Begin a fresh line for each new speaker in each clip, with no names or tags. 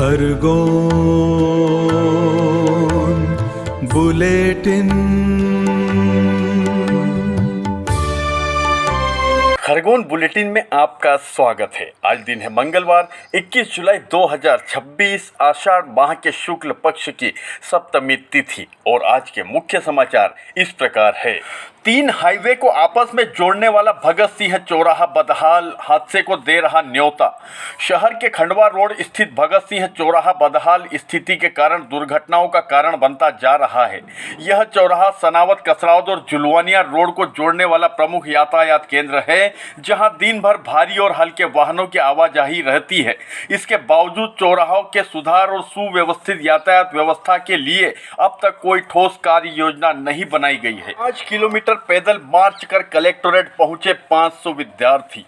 Khargone bulletin.
Khargone bulletin में आपका स्वागत है। आज दिन है मंगलवार 21 जुलाई 2026, आषाढ़ माह के शुक्ल पक्ष की सप्तमी तिथि। और आज के मुख्य समाचार इस प्रकार है। 3 हाईवे को आपस में जोड़ने वाला भगत सिंह चौराहा बदहाल, हादसे को दे रहा न्योता। शहर के खंडवा रोड स्थित भगत सिंह चौराहा बदहाल स्थिति के कारण दुर्घटनाओं का कारण बनता जा रहा है। यह चौराहा सनावत, कसरावद और जुलवानिया रोड को जोड़ने वाला प्रमुख यातायात केंद्र है, जहां दिन भर भारी और हल्के वाहनों की आवाजाही रहती है। इसके बावजूद चौराहों के सुधार और सुव्यवस्थित यातायात व्यवस्था के लिए अब तक कोई ठोस कार्य योजना नहीं बनाई गई है। 5 किलोमीटर पैदल मार्च कर कलेक्टोरेट पहुंचे 500 विद्यार्थी।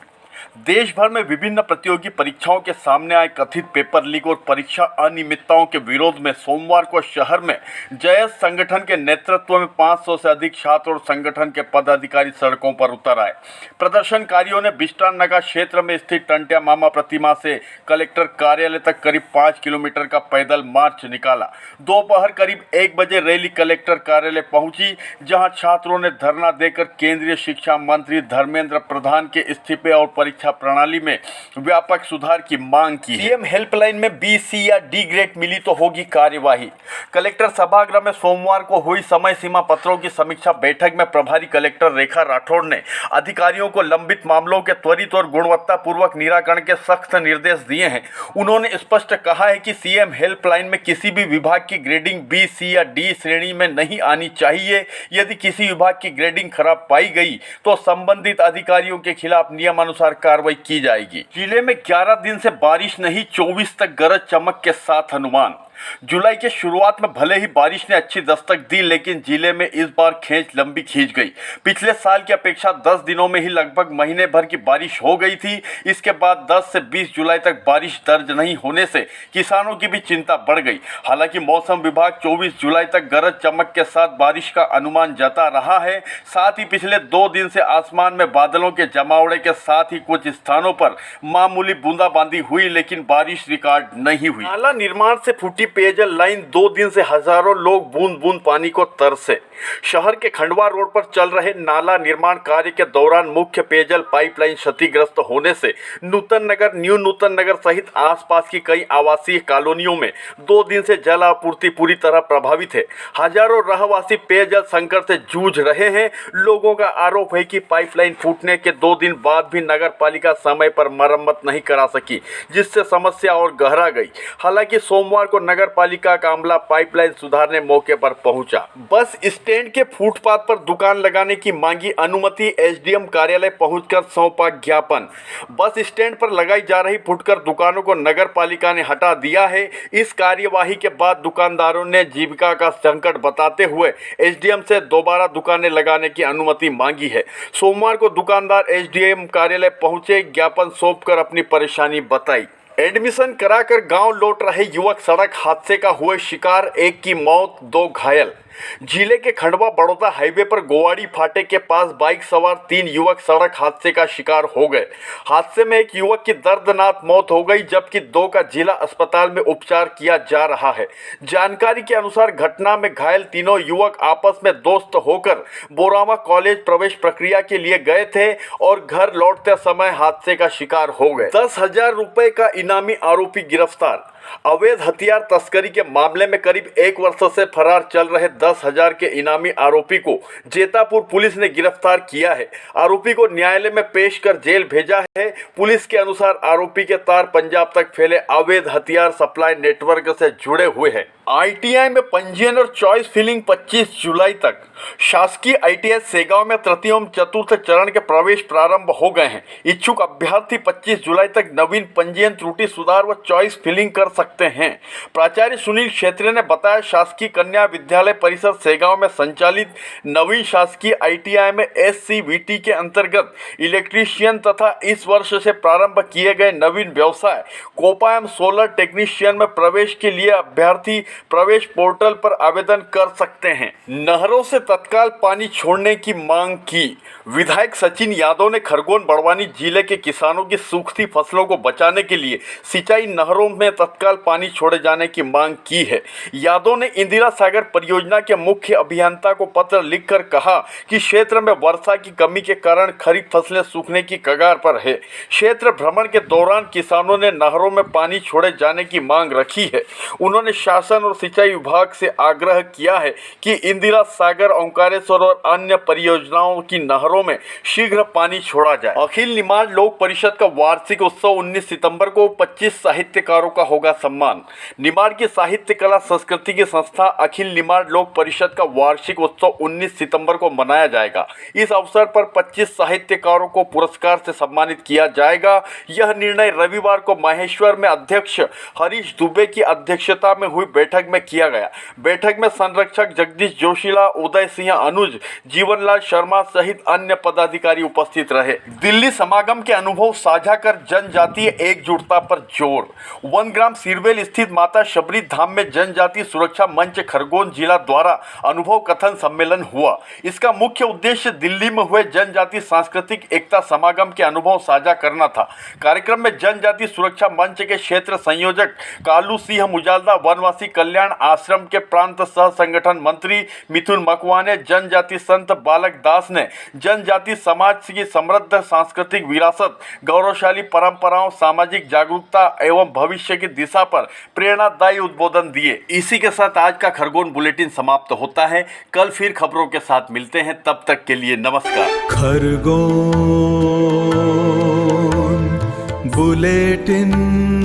देश भर में विभिन्न प्रतियोगी परीक्षाओं के सामने आए कथित पेपर लीक और परीक्षा अनियमितताओं के विरोध में सोमवार को शहर में जयस संगठन के नेतृत्व में 500 से अधिक छात्र और संगठन के पदाधिकारी सड़कों पर उतर आए। प्रदर्शनकारियों ने बिस्टान नगर क्षेत्र में स्थित टंटिया मामा प्रतिमा से कलेक्टर कार्यालय तक करीब 5 किलोमीटर का पैदल मार्च निकाला। दोपहर करीब 1 बजे रैली कलेक्टर कार्यालय पहुंची, जहां छात्रों ने धरना देकर केंद्रीय शिक्षा मंत्री धर्मेंद्र प्रधान के इस्तीफे और परीक्षा प्रणाली में व्यापक सुधार की मांग की। सीएम हेल्पलाइन में बी, सी या डी ग्रेड मिली तो होगी कार्यवाही। कलेक्टर सभागृह में सोमवार को हुई समय सीमा पत्रों की समीक्षा बैठक में प्रभारी कलेक्टर रेखा राठौड़ ने अधिकारियों को लंबित मामलों के त्वरित और गुणवत्तापूर्वक निराकरण के सख्त निर्देश दिए हैं। उन्होंने स्पष्ट कहा है कि सीएम हेल्पलाइन में किसी भी विभाग की ग्रेडिंग बी, सी या डी श्रेणी में नहीं आनी चाहिए। यदि किसी विभाग की ग्रेडिंग खराब पाई गई तो संबंधित अधिकारियों के खिलाफ नियमानुसार कार्रवाई की जाएगी। जिले में 11 दिन से बारिश नहीं, 24 तक गरज चमक के साथ अनुमान। जुलाई के शुरुआत में भले ही बारिश ने अच्छी दस्तक दी, लेकिन जिले में इस बार खेच लंबी खींच गई। पिछले साल की अपेक्षा 10 दिनों में ही लगभग महीने भर की बारिश हो गई थी। इसके बाद 10 से 20 जुलाई तक बारिश दर्ज नहीं होने से किसानों की भी चिंता बढ़ गई। हालांकि मौसम विभाग 24 जुलाई तक गरज चमक के साथ बारिश का अनुमान जता रहा है। साथ ही पिछले 2 दिन से आसमान में बादलों के जमावड़े के साथ ही कुछ स्थानों पर मामूली बूंदाबांदी हुई, लेकिन बारिश रिकॉर्ड नहीं हुई। नाला निर्माण से फूटी पेयजल लाइन, 2 दिन से हजारों लोग बूंद बूंद पानी को तरसे। शहर के खंडवा रोड पर चल रहे नाला निर्माण कार्य के दौरान मुख्य पेयजल पाइपलाइन क्षतिग्रस्त होने से नूतन नगर, न्यू नूतन नगर सहित आसपास की कई आवासीय कॉलोनियों में 2 दिन से जल आपूर्ति पूरी तरह प्रभावित है। हजारों रहवासी पेयजल संकट से जूझ रहे हैं। लोगों का आरोप है कि पाइपलाइन फूटने के 2 दिन बाद भी नगर पालिका समय पर मरम्मत नहीं करा सकी, जिससे समस्या और गहरा गई। हालांकि सोमवार को नगर पालिका का अमला पाइपलाइन सुधारने मौके पर पहुंचा। बस स्टैंड के फुटपाथ पर दुकान लगाने की मांगी अनुमति, एसडीएम कार्यालय पहुंचकर सौंपा ज्ञापन। बस स्टैंड पर लगाई जा रही फुटकर दुकानों को नगर पालिका ने हटा दिया है। इस कार्यवाही के बाद दुकानदारों ने जीविका का संकट बताते हुए एसडीएम से दोबारा दुकानें लगाने की अनुमति मांगी है। सोमवार को दुकानदार एसडीएम कार्यालय पहुंचे, ज्ञापन सौंपकर अपनी परेशानी बताई। एडमिशन कराकर गांव लौट रहे युवक सड़क हादसे का हुए शिकार, 1 की मौत, 2 घायल। जिले के खंडवा बड़ौदा हाईवे पर गोवाड़ी फाटे के पास बाइक सवार 3 युवक सड़क हादसे का शिकार हो गए। हादसे में एक युवक की दर्दनाक मौत हो गई, जबकि 2 का जिला अस्पताल में उपचार किया जा रहा है। जानकारी के अनुसार घटना में घायल तीनों युवक आपस में दोस्त होकर बोरामा कॉलेज प्रवेश प्रक्रिया के लिए गए थे और घर लौटते समय हादसे का शिकार हो गए। 10,000 रुपए का इनामी आरोपी गिरफ्तार। अवैध हथियार तस्करी के मामले में करीब 1 वर्ष से फरार चल रहे 10,000 के इनामी आरोपी को जेतापुर पुलिस ने गिरफ्तार किया है। आरोपी को न्यायालय में पेश कर जेल भेजा है। पुलिस के अनुसार आरोपी के तार पंजाब तक फैले अवैध हथियार सप्लाई नेटवर्क से जुड़े हुए हैं। आईटीआई में पंजीयन और चॉइस फिलिंग 25 जुलाई तक। शासकीय आईटीआई सेगांव में तृतीय एवं चतुर्थ चरण के प्रवेश प्रारंभ हो गए हैं। इच्छुक अभ्यर्थी 25 जुलाई तक नवीन पंजीयन, त्रुटि सुधार व चॉइस फिलिंग कर सकते हैं। प्राचार्य सुनील क्षेत्रीय ने बताया, शासकीय कन्या विद्यालय परिषद सेगांव में संचालित नवीन शासकीय आईटीआई में एससीवीटी के अंतर्गत इलेक्ट्रीशियन तथा इस वर्ष से प्रारंभ किए गए नवीन व्यवसाय कोपा एवं सोलर टेक्नीशियन में प्रवेश के लिए अभ्यर्थी प्रवेश पोर्टल पर आवेदन कर सकते हैं। नहरों से तत्काल पानी छोड़ने की मांग की। विधायक सचिन यादव ने खरगोन बड़वानी जिले के किसानों की सूखती फसलों को बचाने के लिए सिंचाई नहरों में तत्काल पानी छोड़े जाने की मांग की है। यादव ने इंदिरा सागर परियोजना के मुख्य अभियंता को पत्र लिखकर कहा कि क्षेत्र में वर्षा की कमी के कारण खरीफ फसलें सूखने की कगार पर है। क्षेत्र भ्रमण के दौरान किसानों ने नहरों में पानी छोड़े जाने की मांग रखी है। उन्होंने शासन और सिंचाई विभाग से आग्रह किया है कि इंदिरा सागर, ओंकारेश्वर और अन्य परियोजनाओं की नहरों में शीघ्र पानी छोड़ा जाए। अखिल निमाड़ लोक परिषद का वार्षिक उत्सव 19 सितंबर को 25 साहित्यकारों का होगा सम्मान। निमाड़ की साहित्य कला संस्कृति की संस्था अखिल निमाड़ लोक परिषद का वार्षिक उत्सव 19 सितंबर को मनाया जाएगा। इस अवसर पर 25 साहित्यकारों को पुरस्कार से सम्मानित किया जाएगा। यह निर्णय रविवार को महेश्वर में अध्यक्ष हरीश दुबे की अध्यक्षता में हुई बैठक में किया गया। बैठक में संरक्षक जगदीश जोशीला, उदय सिंह अनुज, जीवनलाल शर्मा सहित अन्य पदाधिकारी उपस्थित रहे। दिल्ली समागम के अनुभव साझा कर जनजातीय एकजुटता पर जोर। वनग्राम सिरवेल स्थित माता शबरी धाम में जनजातीय सुरक्षा मंच खरगोन जिला द्वारा अनुभव कथन सम्मेलन हुआ। इसका मुख्य उद्देश्य दिल्ली में हुए जनजातीय सांस्कृतिक एकता समागम के अनुभव साझा करना था। कार्यक्रम में जनजातीय सुरक्षा मंच के क्षेत्र संयोजक कालू सिंह मुजालदा, वनवासी कल्याण आश्रम के प्रांत सह संगठन मंत्री मिथुन मकवाने, जनजातीय संत बालक दास ने जनजातीय समाज की समृद्ध सांस्कृतिक विरासत, गौरवशाली परंपराओं, सामाजिक जागरूकता एवं भविष्य की दिशा पर प्रेरणादायी उद्बोधन दिए। इसी के साथ आज का खरगोन बुलेटिन समाप्त होता है। कल फिर खबरों के साथ मिलते हैं, तब तक के लिए नमस्कार।
खरगोन बुलेटिन।